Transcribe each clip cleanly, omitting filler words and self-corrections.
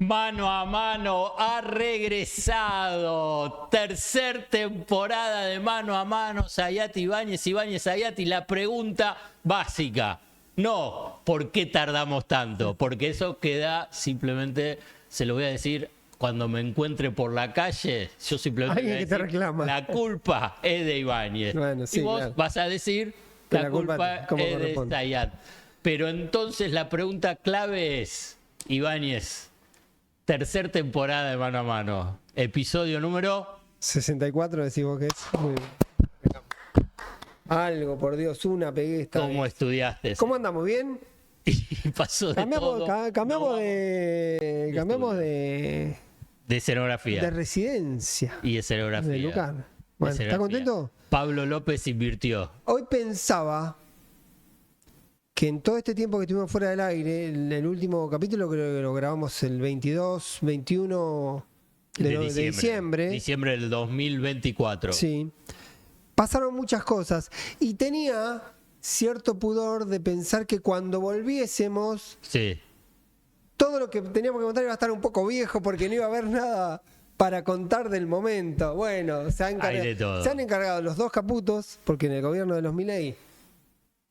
Mano a mano ha regresado. Tercer temporada de Mano a Mano. Zayati Ibáñez, Ibáñez Zayati. La pregunta básica. No, ¿por qué tardamos tanto? Porque eso queda simplemente, se lo voy a decir cuando me encuentre por la calle. Yo simplemente voy a Alguien que te decir, reclama. la culpa es de Ibáñez. Bueno, sí, y vos claro. vas a decir, Que la culpa como es de corresponde. Zayat. Pero entonces la pregunta clave es, Ibáñez, tercer temporada de Mano a Mano, episodio número... 64 decís vos que es. Muy bien. Algo, por Dios, una pegué esta ¿Cómo vez. estudiaste? ¿Cómo andamos? ¿Bien? Y pasó de todo. Cambiamos de de escenografía. residencia. Y escenografía. De lugar. De Bueno, ¿está escenografía. contento? Pablo López invirtió. Hoy pensaba que en todo este tiempo que estuvimos fuera del aire, el último capítulo creo que lo grabamos el 22, 21 de diciembre. Diciembre del 2024. Sí. Pasaron muchas cosas y tenía cierto pudor de pensar que cuando volviésemos Sí. todo lo que teníamos que contar iba a estar un poco viejo porque no iba a haber nada para contar del momento. Bueno, Hay de todo. se han encargado los dos caputos, porque en el gobierno de los Milei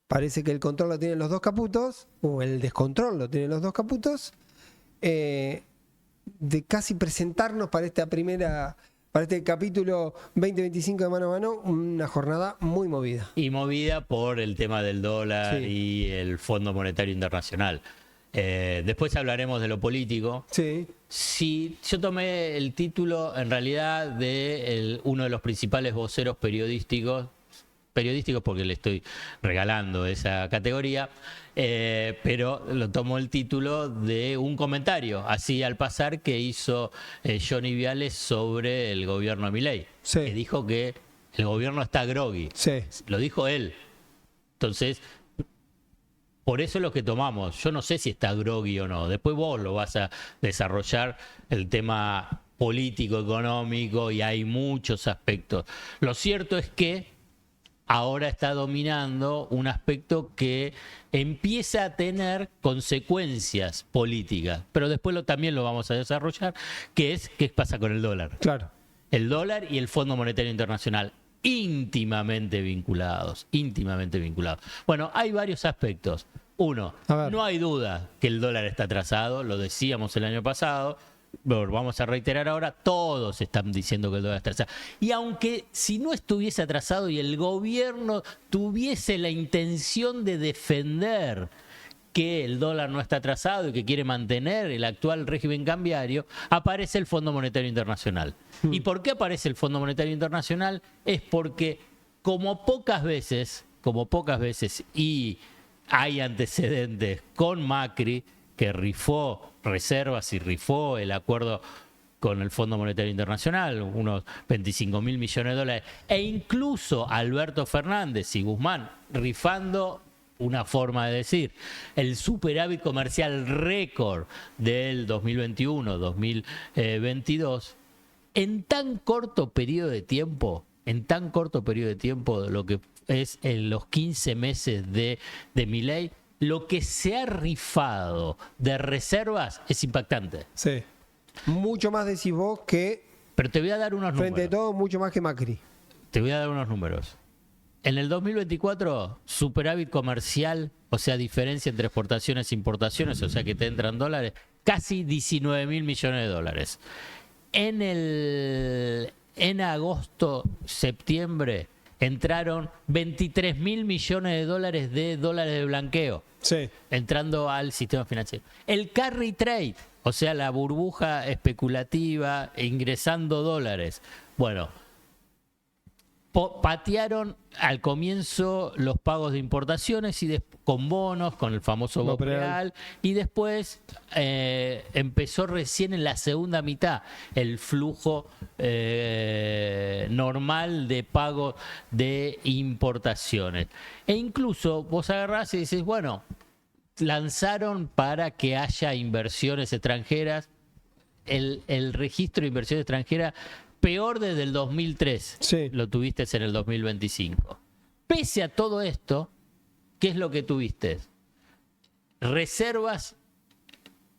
parece que el control lo tienen los dos caputos, o el descontrol lo tienen los dos caputos, de casi presentarnos para este capítulo 2025 de Mano a Mano, una jornada muy movida. Y movida por el tema del dólar Sí. y el Fondo Monetario Internacional. Después hablaremos de lo político. Sí. Sí, yo tomé el título en realidad de uno de los principales voceros periodísticos porque le estoy regalando esa categoría, pero lo tomó el título de un comentario, así al pasar, que hizo Johnny Viales sobre el gobierno de Milei, Sí. que dijo que el gobierno está groggy. Sí. Lo dijo él. Entonces, por eso es lo que tomamos. Yo no sé si está groggy o no. Después vos lo vas a desarrollar, el tema político, económico, y hay muchos aspectos. Lo cierto es que ahora está dominando un aspecto que empieza a tener consecuencias políticas, pero después también lo vamos a desarrollar, que es qué pasa con el dólar. Claro. El dólar y el Fondo Monetario Internacional, íntimamente vinculados, íntimamente vinculados. Bueno, hay varios aspectos. Uno, A ver. no hay duda que el dólar está atrasado, lo decíamos el año pasado, lo vamos a reiterar ahora, todos están diciendo que el dólar está atrasado. Y aunque si no estuviese atrasado y el gobierno tuviese la intención de defender que el dólar no está atrasado y que quiere mantener el actual régimen cambiario, aparece el Fondo Monetario Internacional. ¿Y por qué aparece el Fondo Monetario Internacional? Es porque como pocas veces, y hay antecedentes con Macri, que rifó reservas y rifó el acuerdo con el Fondo Monetario Internacional, unos 25.000 millones de dólares, e incluso Alberto Fernández y Guzmán rifando, una forma de decir, el superávit comercial récord del 2021-2022, en tan corto periodo de tiempo, lo que es en los 15 meses de Milei, lo que se ha rifado de reservas es impactante. Sí. Mucho más decís vos que, Pero te voy a dar unos números. frente a todo, mucho más que Macri. Te voy a dar unos números. En el 2024, superávit comercial, o sea, diferencia entre exportaciones e importaciones, o sea, que te entran dólares, casi 19.000 millones de dólares. En agosto, septiembre, entraron 23.000 millones de dólares de blanqueo, Sí. entrando al sistema financiero. El carry trade, o sea, la burbuja especulativa, ingresando dólares. Bueno, patearon al comienzo los pagos de importaciones y con bonos, con el famoso Bopreal, y después empezó recién en la segunda mitad el flujo normal de pago de importaciones. E incluso vos agarrás y dices, bueno, lanzaron para que haya inversiones extranjeras, el registro de inversión extranjera peor desde el 2003, Sí. lo tuviste en el 2025. Pese a todo esto, ¿qué es lo que tuviste? Reservas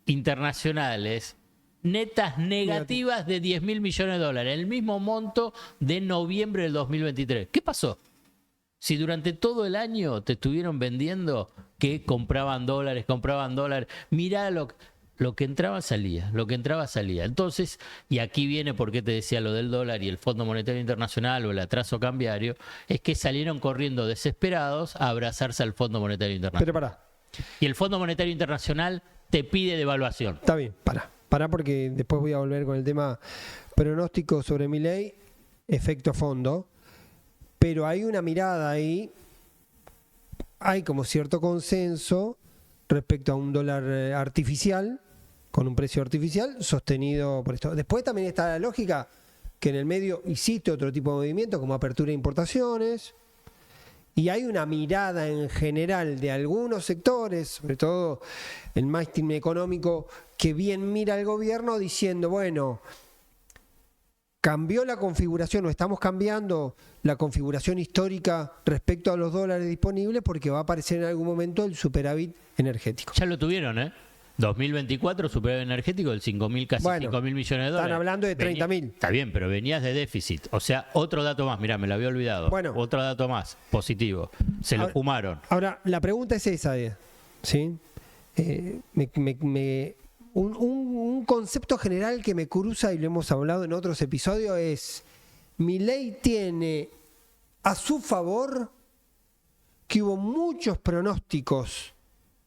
internacionales netas negativas de 10.000 millones de dólares, el mismo monto de noviembre del 2023. ¿Qué pasó? Si durante todo el año te estuvieron vendiendo que compraban dólares, mirá lo que entraba salía, lo que entraba salía. Entonces, y aquí viene por qué te decía lo del dólar y el Fondo Monetario Internacional o el atraso cambiario, es que salieron corriendo desesperados a abrazarse al Fondo Monetario Internacional. Pero pará. Y el Fondo Monetario Internacional te pide devaluación. Está bien, pará porque después voy a volver con el tema pronóstico sobre Milei, efecto fondo. Pero hay una mirada ahí, hay como cierto consenso respecto a un dólar artificial, con un precio artificial, sostenido por esto. Después también está la lógica que en el medio hiciste otro tipo de movimiento, como apertura de importaciones, y hay una mirada en general de algunos sectores, sobre todo el mainstream económico, que bien mira al gobierno diciendo, bueno, cambió la configuración o estamos cambiando la configuración histórica respecto a los dólares disponibles porque va a aparecer en algún momento el superávit energético. Ya lo tuvieron, ¿eh? 2024, superávit energético del 5.000, casi 5.000 millones de dólares. Están hablando de 30.000. Está bien, pero venías de déficit. O sea, otro dato más, mirá, me lo había olvidado. Bueno. Otro dato más, positivo. Se lo fumaron. Ahora, la pregunta es esa, ¿sí? Un concepto general que me cruza y lo hemos hablado en otros episodios es: Milei tiene a su favor que hubo muchos pronósticos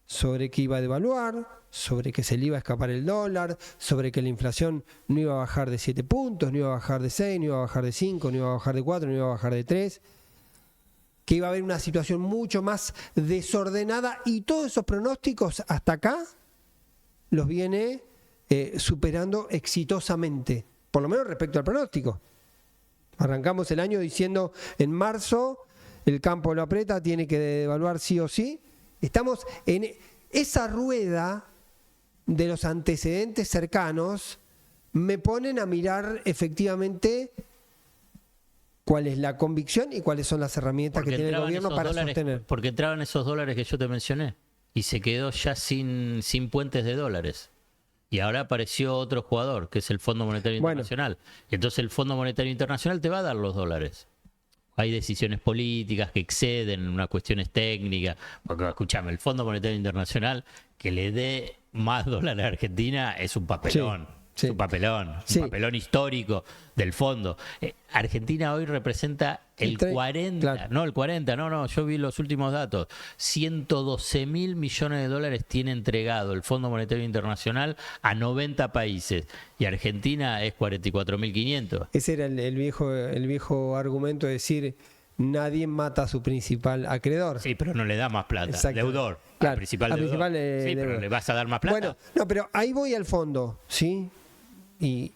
sobre que iba a devaluar, sobre que se le iba a escapar el dólar, sobre que la inflación no iba a bajar de 7 puntos, no iba a bajar de 6, no iba a bajar de 5, no iba a bajar de 4, no iba a bajar de 3, que iba a haber una situación mucho más desordenada, y todos esos pronósticos hasta acá los viene superando exitosamente, por lo menos respecto al pronóstico. Arrancamos el año diciendo en marzo el campo lo aprieta, tiene que devaluar sí o sí. Estamos en esa rueda de los antecedentes cercanos, me ponen a mirar efectivamente cuál es la convicción y cuáles son las herramientas que tiene el gobierno para sostener. Porque entraban esos dólares que yo te mencioné y se quedó ya sin puentes de dólares. Y ahora apareció otro jugador, que es el Fondo Monetario Internacional. Y entonces el Fondo Monetario Internacional te va a dar los dólares. Hay decisiones políticas que exceden unas cuestiones técnicas. Porque, escúchame, el Fondo Monetario Internacional que le dé más dólares a Argentina es un papelón. Sí. Es un papelón histórico del fondo. Argentina hoy representa el 40, claro. No el 40, no, yo vi los últimos datos. 112.000 millones de dólares tiene entregado el Fondo Monetario Internacional a 90 países y Argentina es 44.500. Ese era el viejo argumento de decir: nadie mata a su principal acreedor. Sí, pero no le da más plata. Exacto. Deudor. Claro, Al principal al deudor. principal, sí, deudor. pero le vas a dar más plata. Bueno, no, pero ahí voy al fondo, ¿sí? Y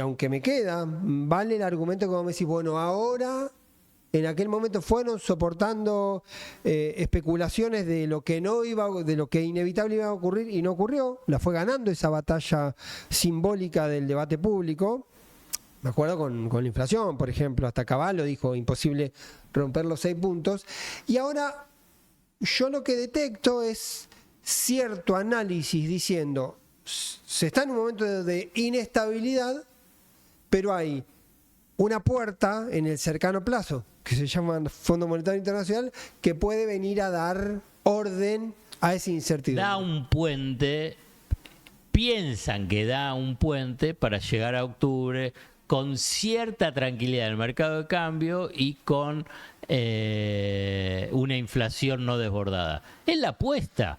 aunque me queda, vale el argumento como me decís, bueno, ahora, en aquel momento fueron soportando especulaciones de lo que no iba, de lo que inevitable iba a ocurrir y no ocurrió. La fue ganando esa batalla simbólica del debate público. Me acuerdo con la inflación, por ejemplo, hasta Cavallo dijo imposible romper los 6 puntos. Y ahora yo lo que detecto es cierto análisis diciendo: se está en un momento de inestabilidad, pero hay una puerta en el cercano plazo, que se llama Fondo Monetario Internacional, que puede venir a dar orden a esa incertidumbre. Da un puente, piensan que da un puente para llegar a octubre con cierta tranquilidad en el mercado de cambio y con una inflación no desbordada. Es la apuesta.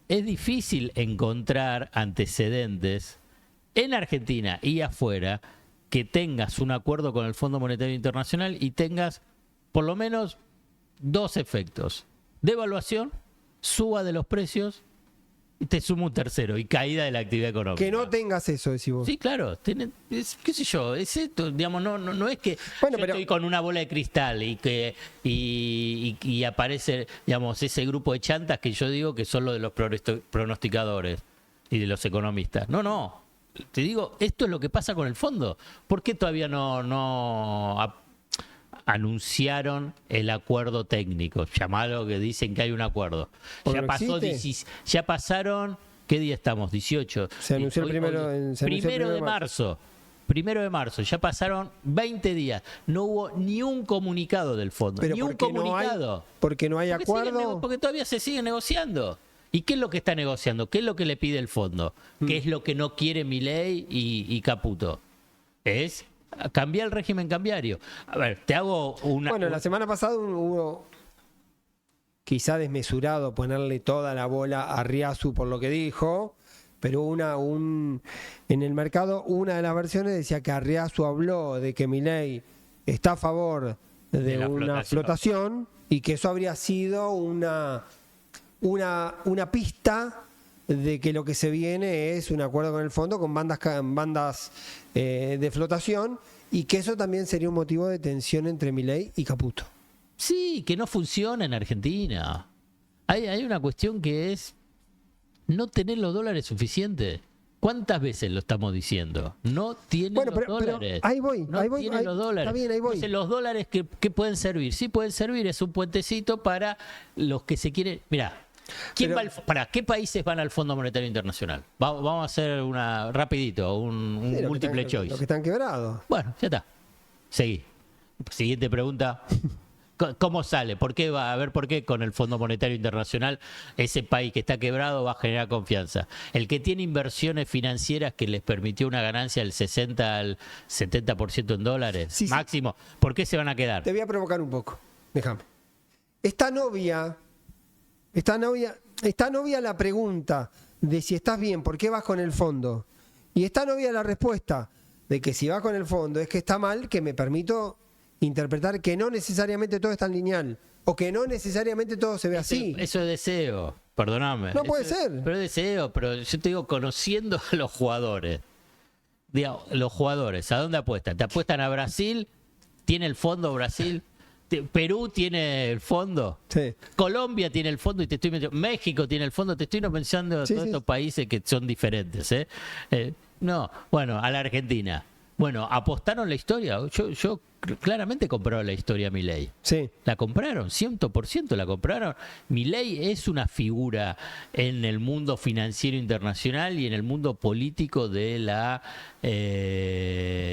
Es difícil encontrar antecedentes en Argentina y afuera que tengas un acuerdo con el Fondo Monetario Internacional y tengas por lo menos 2 efectos: devaluación, suba de los precios, y te suma un tercero, y caída de la actividad económica. Que no tengas eso, decís vos. Sí, claro. Qué sé yo, es esto, digamos, no es que bueno, yo estoy con una bola de cristal y aparece, digamos, ese grupo de chantas que yo digo que son los de los pronosticadores y de los economistas. No. Te digo, esto es lo que pasa con el fondo. ¿Por qué todavía no anunciaron el acuerdo técnico? Llamado que dicen que hay un acuerdo. Ya pasaron ¿Qué día estamos? 18. Se anunció el primero, se anunció el primero de marzo. Primero de marzo, ya pasaron 20 días. No hubo ni un comunicado del fondo. Pero ni un porque comunicado. Porque no hay acuerdo. Porque todavía se sigue negociando. ¿Y qué es lo que está negociando? ¿Qué es lo que le pide el fondo? ¿Qué es lo que no quiere Milei y Caputo? Es cambiar el régimen cambiario. A ver, te hago una... Bueno, la semana pasada hubo, quizá desmesurado, ponerle toda la bola a Riasu por lo que dijo, pero en el mercado una de las versiones decía que Arriazu habló de que Milei está a favor de una flotación y que eso habría sido una pista de que lo que se viene es un acuerdo con el fondo con bandas de flotación y que eso también sería un motivo de tensión entre Milei y Caputo. Sí, que no funciona en Argentina. Hay una cuestión que es no tener los dólares suficientes. ¿Cuántas veces lo estamos diciendo? No tiene los dólares. Pero ahí voy, no ahí voy. Tiene los dólares. Está bien, ahí voy. Entonces, los dólares ¿qué pueden servir? Sí pueden servir, es un puentecito para los que se quieren... Mirá, ¿para qué países van al Fondo Monetario Internacional? Vamos a hacer rapidito, un múltiple choice. Los que están quebrados. Bueno, ya está. Seguí. Siguiente pregunta. ¿Cómo sale? ¿Por qué va a ver por qué con el Fondo Monetario Internacional ese país que está quebrado va a generar confianza? El que tiene inversiones financieras que les permitió una ganancia del 60 al 70% en dólares máximo, ¿por qué se van a quedar? Te voy a provocar un poco. Déjame. Está novia la pregunta de si estás bien, ¿por qué vas con el fondo? Y está novia la respuesta de que si vas con el fondo es que está mal, que me permito interpretar que no necesariamente todo es tan lineal o que no necesariamente todo se ve así. Eso es deseo, perdóname. No puede ser. Pero es deseo, pero yo te digo, conociendo a los jugadores, los jugadores, ¿a dónde apuestan? ¿Te apuestan a Brasil? ¿Tiene el fondo Brasil? Perú tiene el fondo, sí. Colombia tiene el fondo y te estoy mencionando, México tiene el fondo, te estoy mencionando a todos estos países que son diferentes. No, bueno, a la Argentina. Bueno, apostaron la historia. Yo claramente compraron la historia a Milei. Sí. La compraron, 100% la compraron. Milei es una figura en el mundo financiero internacional y en el mundo político de la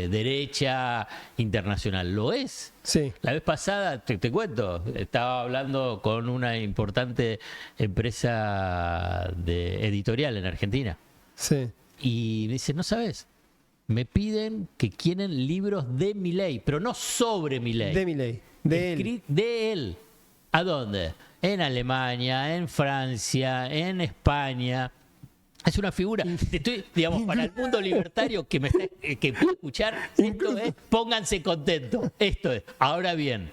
derecha internacional. Lo es. Sí. La vez pasada, te cuento, estaba hablando con una importante empresa editorial en Argentina. Sí. Y me dice, ¿no sabes? Me piden que quieren libros de Milei, pero no sobre Milei. De Milei, de él. De él. ¿A dónde? En Alemania, en Francia, en España. Es una figura. Digamos, para el mundo libertario que puede escuchar, esto es, pónganse contentos. Esto es. Ahora bien,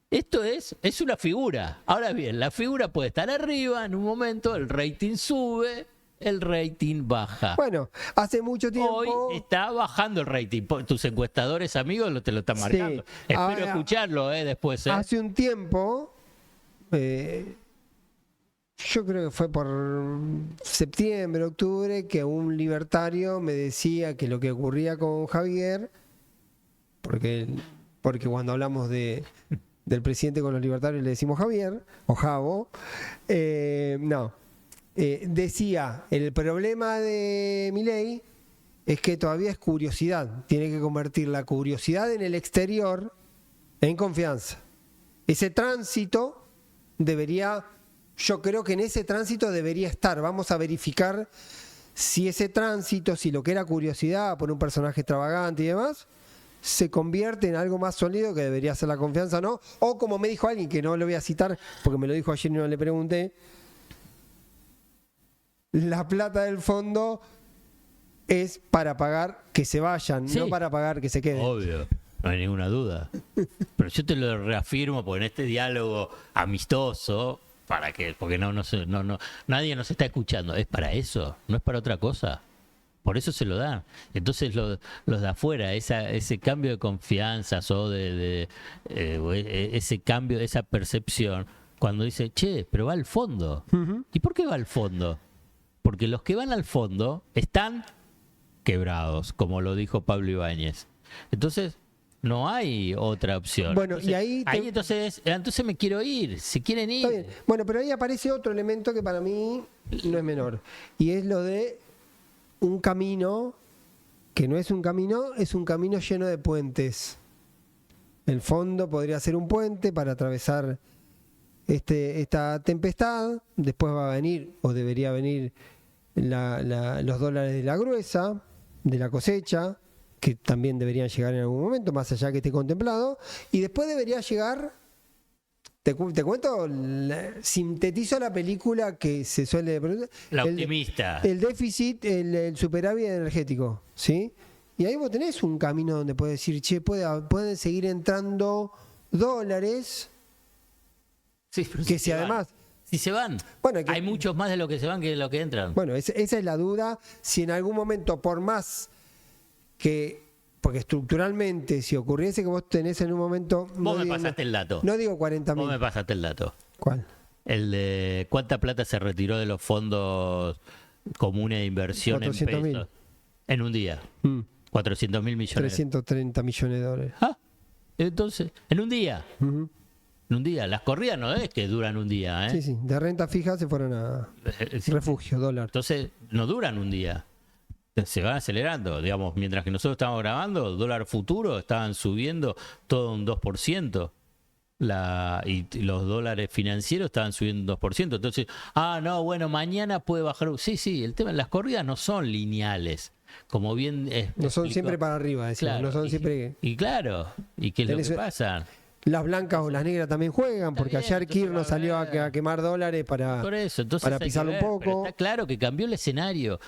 esto es una figura. Ahora bien, la figura puede estar arriba en un momento, el rating sube, el rating baja. Bueno, hace mucho tiempo... Hoy está bajando el rating. Tus encuestadores amigos te lo están marcando. Sí. Espero Ahora, escucharlo después. Hace un tiempo, yo creo que fue por septiembre, octubre, que un libertario me decía que lo que ocurría con Javier, porque cuando hablamos del presidente con los libertarios le decimos Javier, o Javo, decía, el problema de Milei es que todavía es curiosidad, tiene que convertir la curiosidad en el exterior en confianza. Ese tránsito yo creo que en ese tránsito debería estar, vamos a verificar si ese tránsito, si lo que era curiosidad por un personaje extravagante y demás, se convierte en algo más sólido que debería ser la confianza, ¿no? O como me dijo alguien, que no lo voy a citar porque me lo dijo ayer y no le pregunté, la plata del fondo es para pagar que se vayan, no para pagar que se queden. Obvio, no hay ninguna duda. Pero yo te lo reafirmo porque en este diálogo amistoso, porque nadie nos está escuchando, es para eso, no es para otra cosa. Por eso se lo dan. Entonces los de afuera, ese cambio de confianza o ese cambio, esa percepción, cuando dice, che, pero va al fondo. Uh-huh. ¿Y por qué va al fondo? Porque los que van al fondo están quebrados, como lo dijo Pablo Ibáñez. Entonces, No hay otra opción. Bueno, y ahí entonces me quiero ir. Se quieren ir. Está bien. Bueno, pero ahí aparece otro elemento que para mí no es menor. Y es lo de un camino que no es un camino, es un camino lleno de puentes. El fondo podría ser un puente para atravesar esta tempestad. Después va a venir, o debería venir, los dólares de la gruesa, de la cosecha, que también deberían llegar en algún momento, más allá que esté contemplado. Y después debería llegar, te cuento, sintetizo la película que se suele... La optimista. El déficit, el superávit energético, ¿sí? Y ahí vos tenés un camino donde puedes decir, che, pueden seguir entrando dólares, Sí, pero que si si además... Si se van. Bueno, hay muchos más de los que se van que de los que entran. Bueno, esa es la duda. Si en algún momento, por más que... Porque estructuralmente, si ocurriese que vos tenés en un momento... Vos me pasaste el dato. No digo 40.000. Vos me pasaste el dato. ¿Cuál? El de cuánta plata se retiró de los fondos comunes de inversión en 400.000. pesos. En un día. 400.000 millones. 330 millones de dólares. Ah, entonces, en un día. Ujú. En un día. Las corridas no es que duran un día, ¿eh? Sí, sí. De renta fija se fueron a refugio, dólar. Entonces, no duran un día. Se van acelerando. Digamos, mientras que nosotros estábamos grabando, dólar futuro estaban subiendo todo un 2%. Y los dólares financieros estaban subiendo un 2%. Entonces, no, bueno, mañana puede bajar. Sí, el tema, las corridas no son lineales. Como bien no son siempre para arriba, decimos. Claro, No son siempre... Y claro, ¿y qué es lo que pasa? Las blancas o las negras también juegan, porque bien, ayer Kirchner salió a quemar dólares para pisarlo un poco. Pero está claro que cambió el escenario.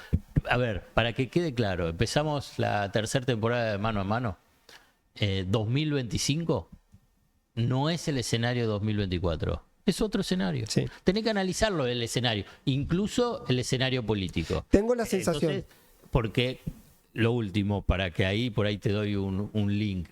A ver, para que quede claro, empezamos la tercera temporada de Mano a Mano. 2025 no es el escenario 2024. Es otro escenario. Sí. Tenés que analizarlo el escenario, incluso el escenario político. Tengo la sensación. Entonces, porque lo último, para que por ahí te doy un link.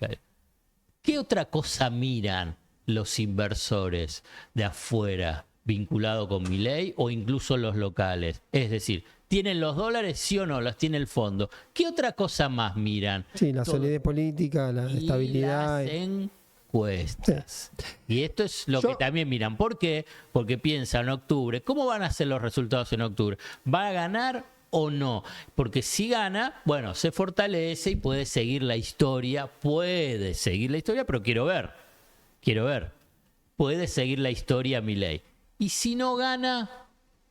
¿Qué otra cosa miran los inversores de afuera vinculado con Milei o incluso los locales? Es decir, ¿tienen los dólares, sí o no? ¿Los tiene el fondo? ¿Qué otra cosa más miran? Sí, la solidez política, la estabilidad. Las encuestas. Sí. Y esto es lo que también miran. ¿Por qué? Porque piensan en octubre. ¿Cómo van a ser los resultados en octubre? ¿Va a ganar o no? Porque si gana, bueno, se fortalece y puede seguir la historia, pero quiero ver, puede seguir la historia Milei. Y si no gana,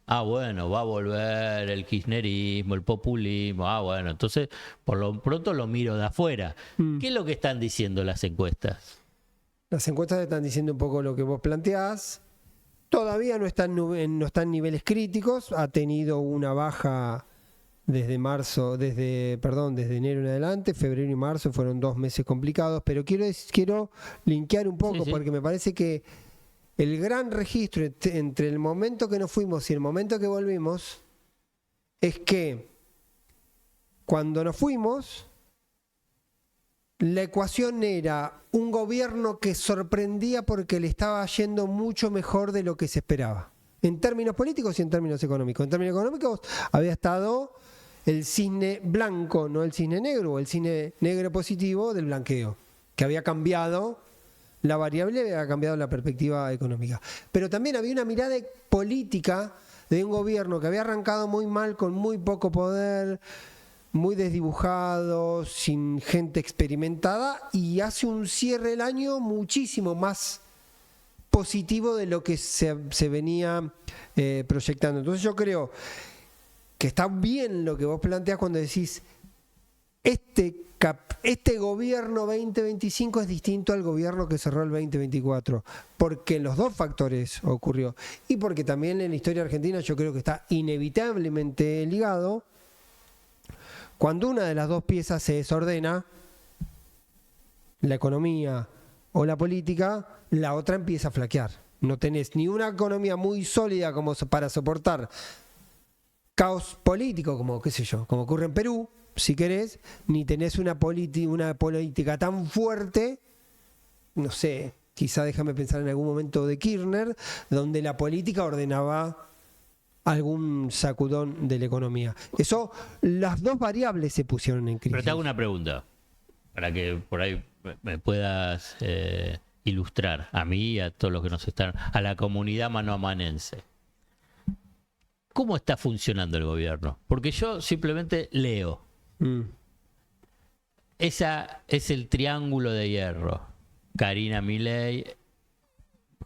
bueno, va a volver el kirchnerismo, el populismo, bueno, entonces por lo pronto lo miro de afuera. ¿Qué es lo que están diciendo las encuestas? Las encuestas están diciendo un poco lo que vos planteás. Todavía no está en niveles críticos, ha tenido una baja desde enero en adelante. Febrero y marzo fueron 2 meses complicados, pero quiero linkear un poco, sí. porque me parece que el gran registro entre el momento que nos fuimos y el momento que volvimos es que cuando nos fuimos, la ecuación era un gobierno que sorprendía porque le estaba yendo mucho mejor de lo que se esperaba, en términos políticos y en términos económicos. En términos económicos había estado el cisne blanco, no el cisne negro, o el cisne negro positivo del blanqueo, que había cambiado la variable, había cambiado la perspectiva económica. Pero también había una mirada política de un gobierno que había arrancado muy mal, con muy poco poder, muy desdibujado, sin gente experimentada, y hace un cierre del año muchísimo más positivo de lo que se venía proyectando. Entonces yo creo que está bien lo que vos planteás cuando decís este gobierno 2025 es distinto al gobierno que cerró el 2024, porque los dos factores ocurrió, y porque también en la historia argentina yo creo que está inevitablemente ligado. Cuando una de las dos piezas se desordena, la economía o la política, la otra empieza a flaquear. No tenés ni una economía muy sólida como para soportar caos político, como como ocurre en Perú, si querés, ni tenés una política tan fuerte, no sé, quizá déjame pensar en algún momento de Kirchner, donde la política ordenaba algún sacudón de la economía. Eso, las dos variables se pusieron en crisis. Pero te hago una pregunta, para que por ahí me puedas ilustrar a mí y a todos los que nos están, a la comunidad manoamanense. ¿Cómo está funcionando el gobierno? Porque yo simplemente leo. Esa es el triángulo de hierro. Karina Milei,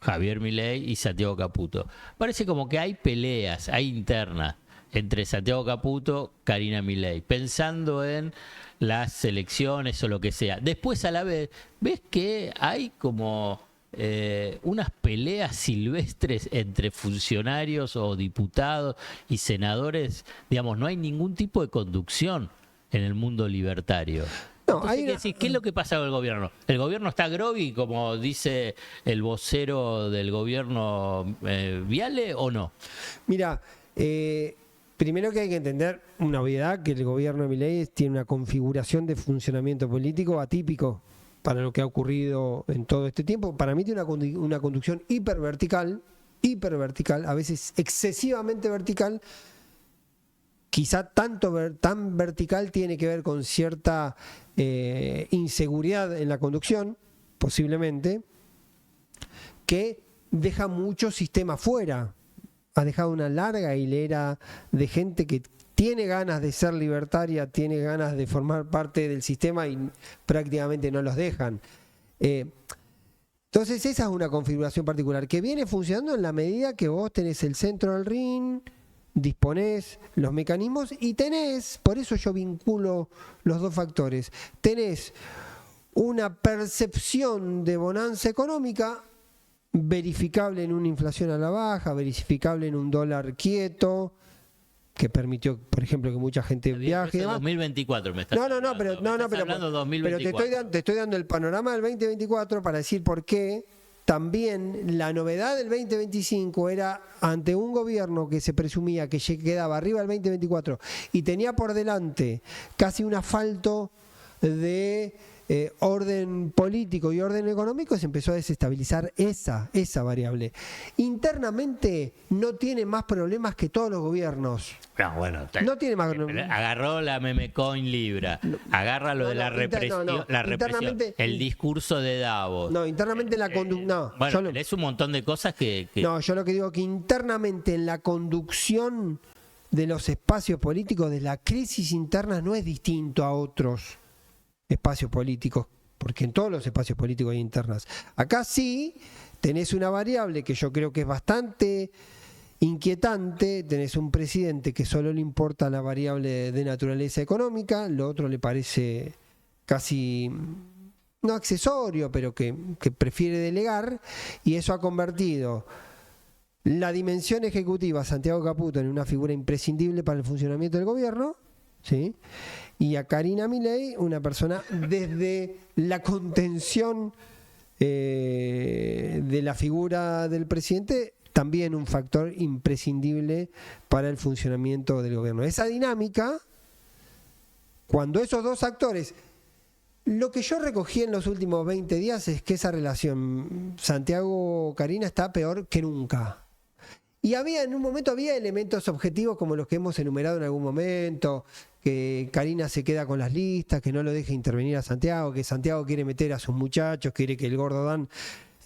Javier Milei y Santiago Caputo. Parece como que hay peleas, hay internas entre Santiago Caputo, Karina Milei, pensando en las elecciones o lo que sea. Después a la vez, ves que hay como unas peleas silvestres entre funcionarios o diputados y senadores. Digamos, no hay ningún tipo de conducción en el mundo libertario. No, Entonces, ¿qué decís? ¿Qué es lo que pasa con el gobierno? ¿El gobierno está groggy, como dice el vocero del gobierno Viale, o no? Mira, primero que hay que entender una obviedad, que el gobierno de Milei tiene una configuración de funcionamiento político atípico para lo que ha ocurrido en todo este tiempo. Para mí tiene una conducción hipervertical, a veces excesivamente vertical. Quizá tan vertical tiene que ver con cierta inseguridad en la conducción, posiblemente, que deja mucho sistema fuera. Ha dejado una larga hilera de gente que tiene ganas de ser libertaria, tiene ganas de formar parte del sistema y prácticamente no los dejan. Entonces esa es una configuración particular que viene funcionando en la medida que vos tenés el centro del ring, disponés los mecanismos y tenés, por eso yo vinculo los dos factores, tenés una percepción de bonanza económica verificable en una inflación a la baja, verificable en un dólar quieto, que permitió, por ejemplo, que mucha gente viaje. 2024 me estás hablando. Pero te estoy dando el panorama del 2024 para decir por qué también la novedad del 2025 era ante un gobierno que se presumía que quedaba arriba del 2024 y tenía por delante casi un asfalto de orden político y orden económico, se empezó a desestabilizar esa variable. Internamente no tiene más problemas que todos los gobiernos. No tiene más. Agarró la meme coin Libra, agarra lo de la represión, el discurso de Davos. No, internamente la conducción. Bueno, es un montón de cosas que. No, yo lo que digo que internamente en la conducción de los espacios políticos, de la crisis interna, no es distinto a otros espacios políticos, porque en todos los espacios políticos hay internas. Acá sí tenés una variable que yo creo que es bastante inquietante. Tenés un presidente que solo le importa la variable de naturaleza económica, lo otro le parece casi no accesorio, pero que prefiere delegar, y eso ha convertido la dimensión ejecutiva Santiago Caputo en una figura imprescindible para el funcionamiento del gobierno, ¿sí? Y a Karina Milei, una persona desde la contención de la figura del presidente, también un factor imprescindible para el funcionamiento del gobierno. Esa dinámica, cuando esos dos actores, lo que yo recogí en los últimos 20 días es que esa relación Santiago-Karina está peor que nunca. Y en un momento había elementos objetivos como los que hemos enumerado en algún momento, que Karina se queda con las listas, que no lo deja intervenir a Santiago, que Santiago quiere meter a sus muchachos, quiere que el Gordo Dan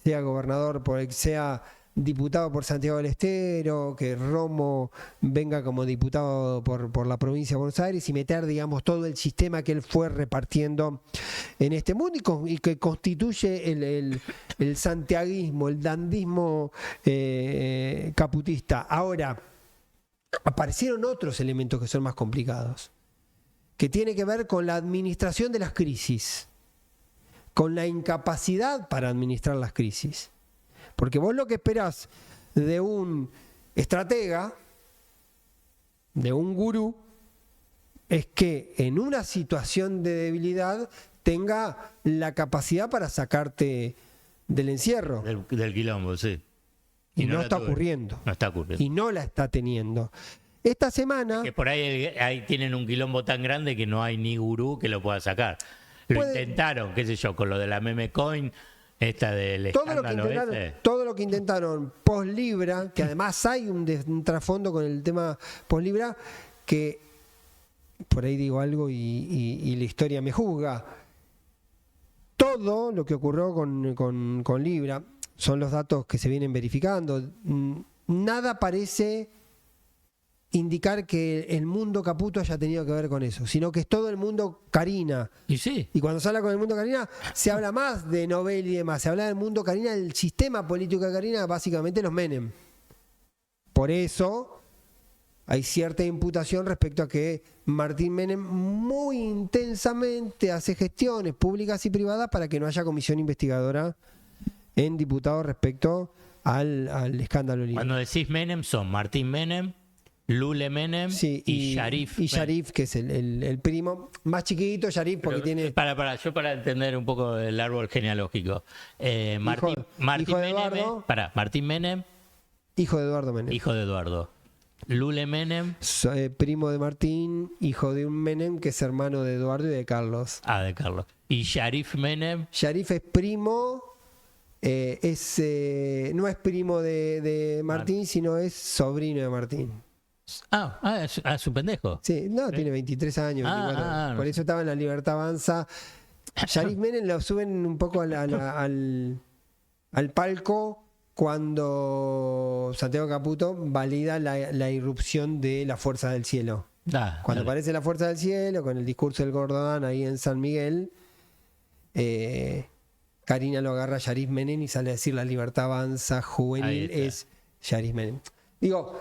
sea gobernador, sea diputado por Santiago del Estero, que Romo venga como diputado por la provincia de Buenos Aires y meter, digamos, todo el sistema que él fue repartiendo en este mundo y que constituye el santiaguismo, el dandismo caputista. Ahora, aparecieron otros elementos que son más complicados, que tiene que ver con la administración de las crisis, con la incapacidad para administrar las crisis. Porque vos lo que esperás de un estratega, de un gurú, es que en una situación de debilidad tenga la capacidad para sacarte del encierro. Del quilombo, sí. Y no está ocurriendo. No está ocurriendo. Y no la está teniendo. Esta semana... Que por ahí tienen un quilombo tan grande que no hay ni gurú que lo pueda sacar. Lo intentaron, qué sé yo, con lo de la meme coin... Esta del escándalo todo lo que intentaron post-Libra, que además hay un trasfondo con el tema post-Libra, que por ahí digo algo y la historia me juzga. Todo todo lo que ocurrió con Libra, son los datos que se vienen verificando, nada parece indicar que el mundo Caputo haya tenido que ver con eso, sino que es todo el mundo Carina. Y sí. Y cuando se habla con el mundo Carina, se habla más de Novelli y demás, se habla del mundo Carina, del sistema político de Carina, básicamente los Menem. Por eso hay cierta imputación respecto a que Martín Menem muy intensamente hace gestiones públicas y privadas para que no haya comisión investigadora en diputados respecto al escándalo Libra. Cuando decís Menem son Martín Menem, Lule Menem, Sí, y Sharif. Y Sharif, que es el primo más chiquito, Sharif, porque tiene... Para entender un poco el árbol genealógico. Martín hijo de Menem, Eduardo. Martín Menem, Hijo de Eduardo Menem. hijo de Eduardo. Lule Menem, Primo de Martín, hijo de un Menem que es hermano de Eduardo y de Carlos. de Carlos. Y Sharif Menem, Sharif es primo, no es primo de Martín, sino es sobrino de Martín. es un pendejo. Sí, no, tiene 23 años, 24. Por eso estaba en la Libertad Avanza. Sharif Menem lo suben un poco al palco cuando Santiago Caputo valida la irrupción de la Fuerza del Cielo. Cuando aparece la Fuerza del Cielo, con el discurso del Gordodán ahí en San Miguel, Karina lo agarra a Sharif Menem y sale a decir la Libertad Avanza juvenil es Sharif Menem. Digo,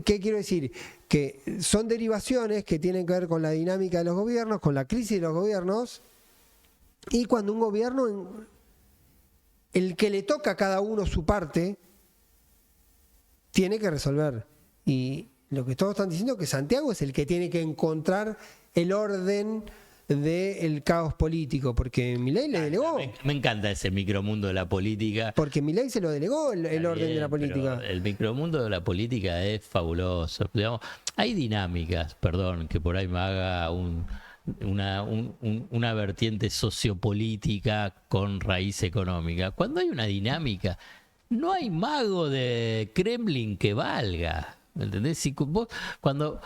¿qué quiero decir? Que son derivaciones que tienen que ver con la dinámica de los gobiernos, con la crisis de los gobiernos, y cuando un gobierno, el que le toca a cada uno su parte, tiene que resolver. Y lo que todos están diciendo es que Santiago es el que tiene que encontrar el orden del caos político, porque Milei le delegó. Me encanta ese micromundo de la política. Porque Milei se lo delegó el orden de la política. El micromundo de la política es fabuloso. Digamos, hay dinámicas, perdón, que por ahí me haga una vertiente sociopolítica con raíz económica. Cuando hay una dinámica, no hay mago de Kremlin que valga. ¿Me entendés? Si vos, cuando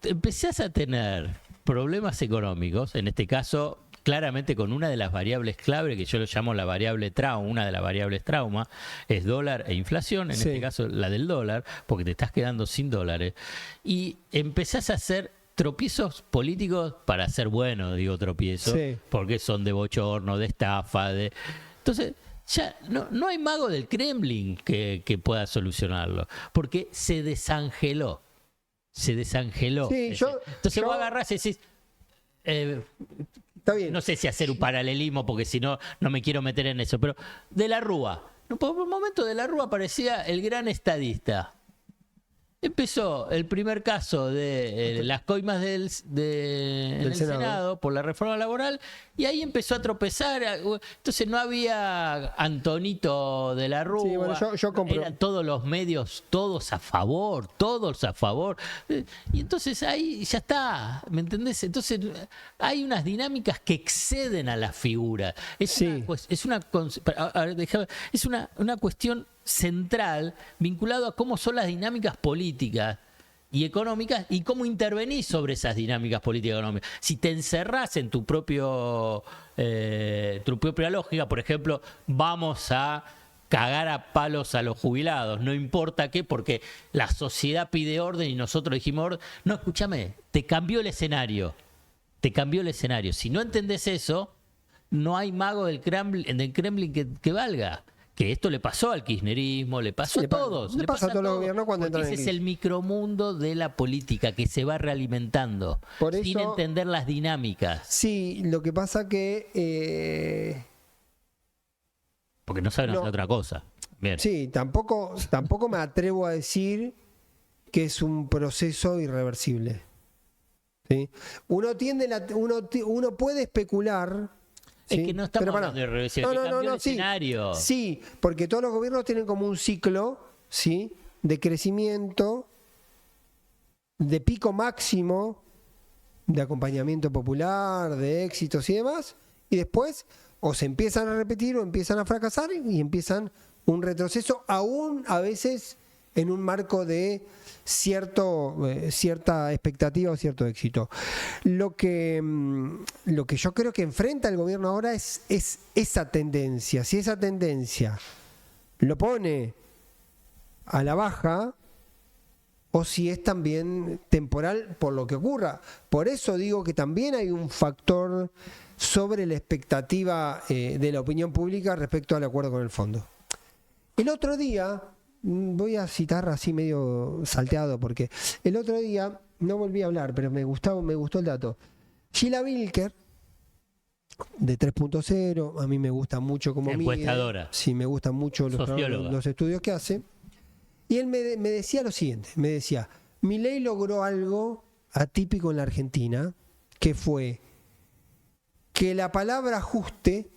empezás a tener problemas económicos, en este caso claramente con una de las variables clave, que yo lo llamo la variable trauma, una de las variables trauma, es dólar e inflación, en este caso la del dólar, porque te estás quedando sin dólares, y empezás a hacer tropiezos políticos para ser buenos, digo tropiezos, porque son de bochorno, de estafa, entonces ya no hay mago del Kremlin que pueda solucionarlo, porque se desangeló. Sí, entonces vos agarrás y decís, está bien. No sé si hacer un paralelismo, porque si no, no me quiero meter en eso, pero De la Rúa. Por un momento De la Rúa parecía el gran estadista. Empezó el primer caso de las coimas en el Senado por la reforma laboral, y ahí empezó a tropezar. Entonces no había Antonito De la Rúa. Sí, bueno, yo compro. Eran todos los medios, todos a favor. Y entonces ahí ya está, ¿me entendés? Entonces hay unas dinámicas que exceden a la figura. Es una cuestión central vinculado a cómo son las dinámicas políticas y económicas y cómo intervenís sobre esas dinámicas políticas y económicas. Si te encerrás en tu propia lógica, por ejemplo, vamos a cagar a palos a los jubilados, no importa qué, porque la sociedad pide orden y nosotros dijimos orden. No, escúchame, te cambió el escenario. Si no entendés eso, no hay mago del Kremlin que valga. Que esto le pasó al kirchnerismo, le pasó a todos. Le pasa a todos los gobiernos cuando entran en crisis. crisis. Ese es el micromundo de la política que se va realimentando sin entender las dinámicas. Sí, lo que pasa que... porque no saben hacer otra cosa. Bien. Sí, tampoco me atrevo a decir que es un proceso irreversible. ¿Sí? Uno puede especular... Es que no estamos hablando de reversión, cambió el escenario. Sí, porque todos los gobiernos tienen como un ciclo, ¿sí?, de crecimiento, de pico máximo, de acompañamiento popular, de éxitos y demás, y después o se empiezan a repetir o empiezan a fracasar y empiezan un retroceso, aún a veces en un marco de cierta expectativa o cierto éxito. Lo que yo creo que enfrenta el gobierno ahora es esa tendencia. Si esa tendencia lo pone a la baja, o si es también temporal por lo que ocurra. Por eso digo que también hay un factor sobre la expectativa de la opinión pública respecto al acuerdo con el fondo. El otro día, voy a citar así medio salteado, porque el otro día no volví a hablar, pero me gustó el dato. Sheila Wilker, de 3.0, a mí me gusta mucho como encuestadora. Sí, me gustan mucho los estudios que hace. Y él me decía lo siguiente, me decía, Milei logró algo atípico en la Argentina, que fue que la palabra ajuste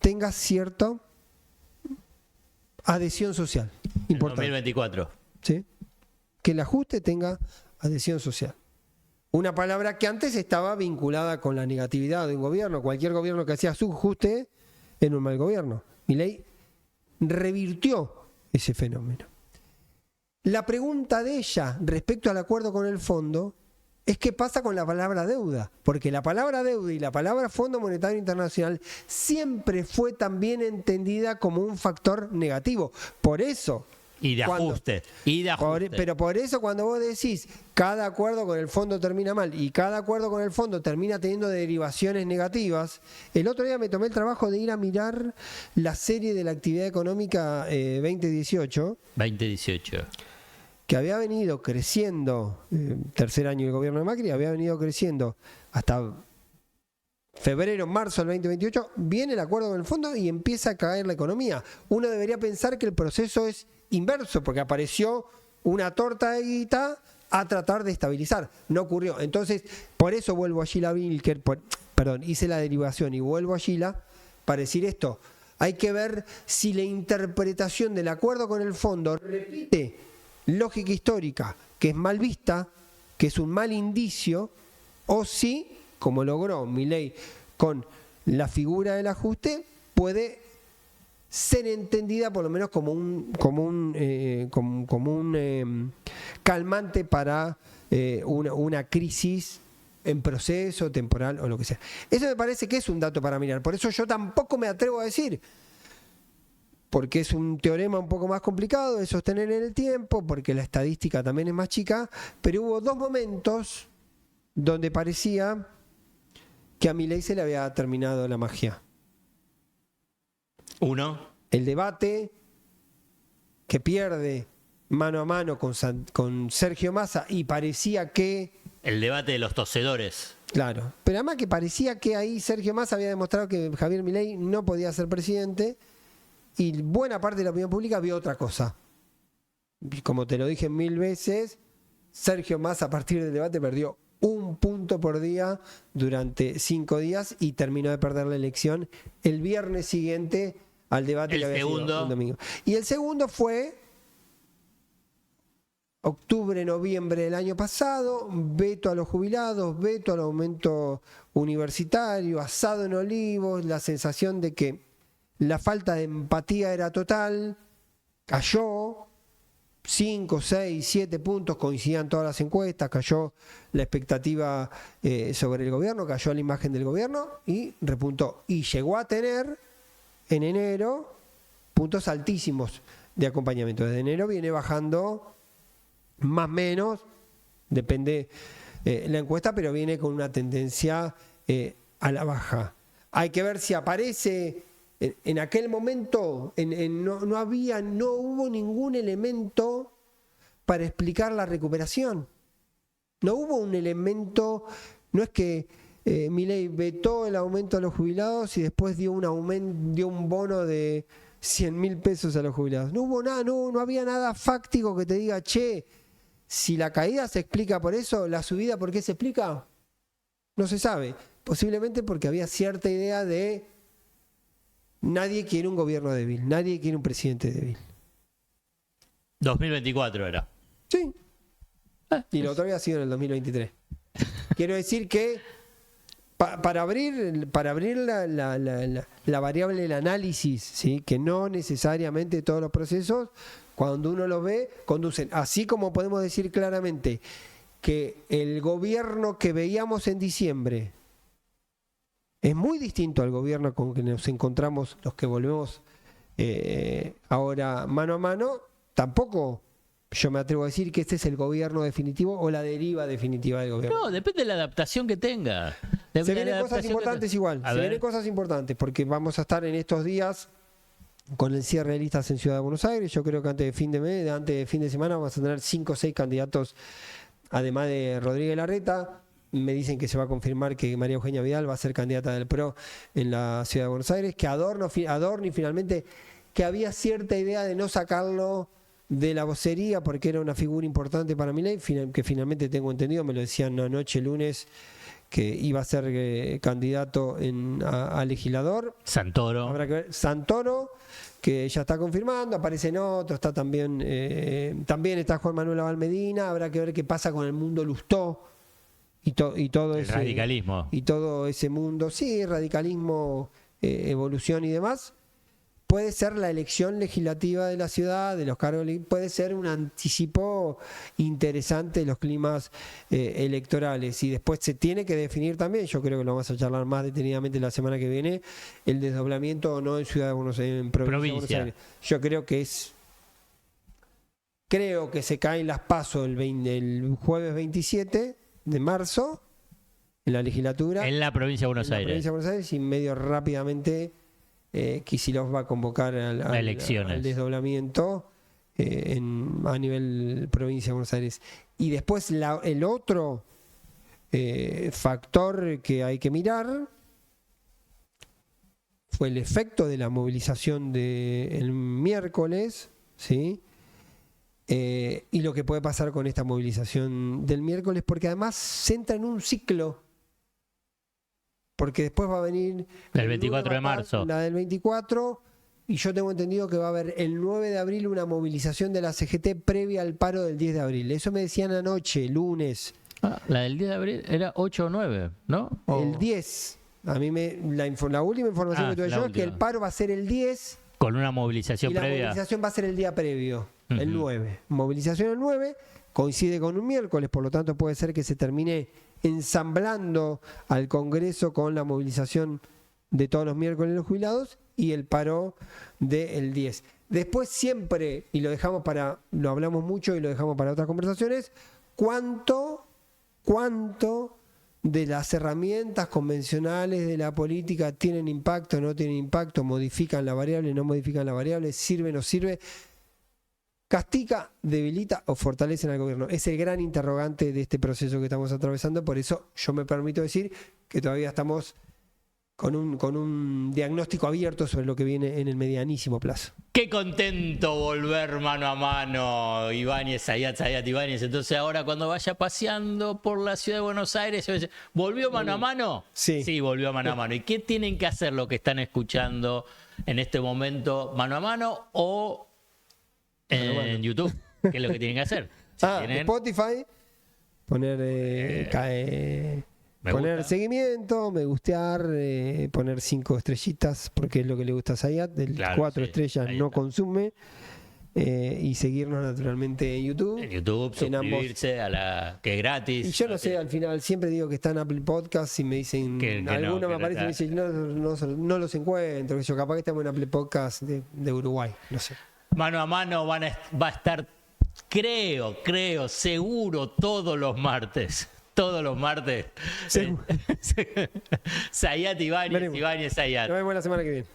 tenga cierta adhesión social. Importante. 2024. ¿Sí? Que el ajuste tenga adhesión social. Una palabra que antes estaba vinculada con la negatividad de un gobierno. Cualquier gobierno que hacía su ajuste era un mal gobierno. Milei revirtió ese fenómeno. La pregunta de ella respecto al acuerdo con el fondo es qué pasa con la palabra deuda, porque la palabra deuda y la palabra Fondo Monetario Internacional siempre fue también entendida como un factor negativo. Por eso... Y de ajuste. Pero por eso cuando vos decís cada acuerdo con el fondo termina mal y cada acuerdo con el fondo termina teniendo derivaciones negativas, el otro día me tomé el trabajo de ir a mirar la serie de la actividad económica 2018. Que había venido creciendo, tercer año del gobierno de Macri, había venido creciendo hasta febrero, marzo del 2028, viene el acuerdo con el fondo y empieza a caer la economía. Uno debería pensar que el proceso es inverso, porque apareció una torta de guita a tratar de estabilizar. No ocurrió. Entonces, por eso vuelvo a Sheila Wilker, hice la derivación y vuelvo a Sheila para decir esto. Hay que ver si la interpretación del acuerdo con el fondo repite lógica histórica, que es mal vista, que es un mal indicio, o si, como logró Milei con la figura del ajuste, puede ser entendida por lo menos como un calmante para una crisis en proceso, temporal o lo que sea. Eso me parece que es un dato para mirar. Por eso yo tampoco me atrevo a decir, porque es un teorema un poco más complicado de sostener en el tiempo, porque la estadística también es más chica, pero hubo dos momentos donde parecía que a Milei se le había terminado la magia. Uno. El debate que pierde mano a mano con Sergio Massa y parecía que... El debate de los tosedores. Claro, pero además que parecía que ahí Sergio Massa había demostrado que Javier Milei no podía ser presidente y buena parte de la opinión pública vio otra cosa. Como te lo dije 1000 veces, Sergio Massa a partir del debate perdió 1 punto por día durante 5 días y terminó de perder la elección el viernes siguiente al debate que había sido un domingo. Y el segundo fue octubre, noviembre del año pasado, veto a los jubilados, veto al aumento universitario, asado en Olivos, la sensación de que la falta de empatía era total, cayó 5, 6, 7 puntos, coincidían todas las encuestas, cayó la expectativa sobre el gobierno, cayó la imagen del gobierno y repuntó. Y llegó a tener en enero puntos altísimos de acompañamiento. Desde enero viene bajando más o menos, depende la encuesta, pero viene con una tendencia a la baja. Hay que ver si aparece en aquel momento, no hubo ningún elemento para explicar la recuperación. No hubo un elemento, no es que Milei vetó el aumento a los jubilados y después dio un bono de 100.000 pesos a los jubilados. No hubo nada, no había nada fáctico que te diga, che, si la caída se explica por eso, la subida ¿por qué se explica? No se sabe. Posiblemente porque había cierta idea de nadie quiere un gobierno débil, nadie quiere un presidente débil. 2024 era. Sí. Y lo otro había sido en el 2023. Quiero decir que para abrir la variable del análisis, ¿sí? Que no necesariamente todos los procesos cuando uno los ve, conducen. Así como podemos decir claramente que el gobierno que veíamos en diciembre es muy distinto al gobierno con que nos encontramos los que volvemos ahora mano a mano, tampoco yo me atrevo a decir que este es el gobierno definitivo o la deriva definitiva del gobierno. No, depende de la adaptación que tenga. Se vienen cosas importantes igual, se vienen cosas importantes, porque vamos a estar en estos días con el cierre de listas en Ciudad de Buenos Aires. Yo creo que antes de fin de semana vamos a tener 5 o 6 candidatos, además de Rodríguez Larreta. Me dicen que se va a confirmar que María Eugenia Vidal va a ser candidata del PRO en la Ciudad de Buenos Aires, que Adorni finalmente, que había cierta idea de no sacarlo de la vocería porque era una figura importante para Milei, que finalmente tengo entendido, me lo decían anoche lunes, que iba a ser candidato a legislador. Santoro. Habrá que ver. Santoro, que ya está confirmando, aparecen otros, está también está Juan Manuel Abal Medina, habrá que ver qué pasa con el mundo Lustó y todo ese radicalismo. Y todo ese mundo, sí, radicalismo, evolución y demás. Puede ser la elección legislativa de la ciudad, de los cargos, puede ser un anticipo interesante de los climas electorales. Y después se tiene que definir también, yo creo que lo vamos a charlar más detenidamente la semana que viene, el desdoblamiento o no en Ciudad de Buenos Aires, en provincia de Buenos Aires. Yo creo que se caen las PASO el jueves 27 de marzo en la legislatura. En la provincia de Buenos Aires. En la provincia de Buenos Aires y medio rápidamente Kicillof va a convocar al desdoblamiento a nivel provincia de Buenos Aires. Y después el otro factor que hay que mirar fue el efecto de la movilización del miércoles, ¿sí? Y lo que puede pasar con esta movilización del miércoles, porque además se entra en un ciclo. Porque después va a venir el 24 de marzo. La del 24, y yo tengo entendido que va a haber el 9 de abril una movilización de la CGT previa al paro del 10 de abril. Eso me decían anoche, lunes. La del 10 de abril era 8 o 9, ¿no? El 10. A mí la última información que tuve yo es que el paro va a ser el 10. Con una movilización previa. La movilización va a ser el día previo, el 9. Movilización el 9, coincide con un miércoles, por lo tanto puede ser que se termine ensamblando al Congreso con la movilización de todos los miércoles de los jubilados y el paro del 10. Después siempre, y lo hablamos mucho y lo dejamos para otras conversaciones, cuánto de las herramientas convencionales de la política tienen impacto, no tienen impacto, modifican la variable, no modifican la variable, sirve, no sirve, castiga, debilita o fortalece al gobierno. Es el gran interrogante de este proceso que estamos atravesando, por eso yo me permito decir que todavía estamos con un diagnóstico abierto sobre lo que viene en el medianísimo plazo. Qué contento volver mano a mano, Ibáñez, Zayat Ibáñez. Entonces ahora cuando vaya paseando por la ciudad de Buenos Aires, ¿volvió mano a mano? Sí, volvió mano a mano. ¿Y qué tienen que hacer los que están escuchando en este momento, mano a mano o en YouTube? ¿Qué es lo que tienen que hacer? Spotify, poner seguimiento, me gustear, poner 5 estrellitas, porque es lo que le gusta a Zayat, 4 estrellas no consume, y seguirnos naturalmente en YouTube. En YouTube, suscribirse que es gratis. Y yo no sé, al final siempre digo que está en Apple Podcasts y me dicen, algunos me aparecen y me dicen, no los encuentro, que yo capaz que estamos en Apple Podcasts de Uruguay, no sé. Mano a mano va a estar, creo, seguro todos los martes. Todos los martes. Zayat Ibáñez, Zayat. Nos vemos la semana que viene.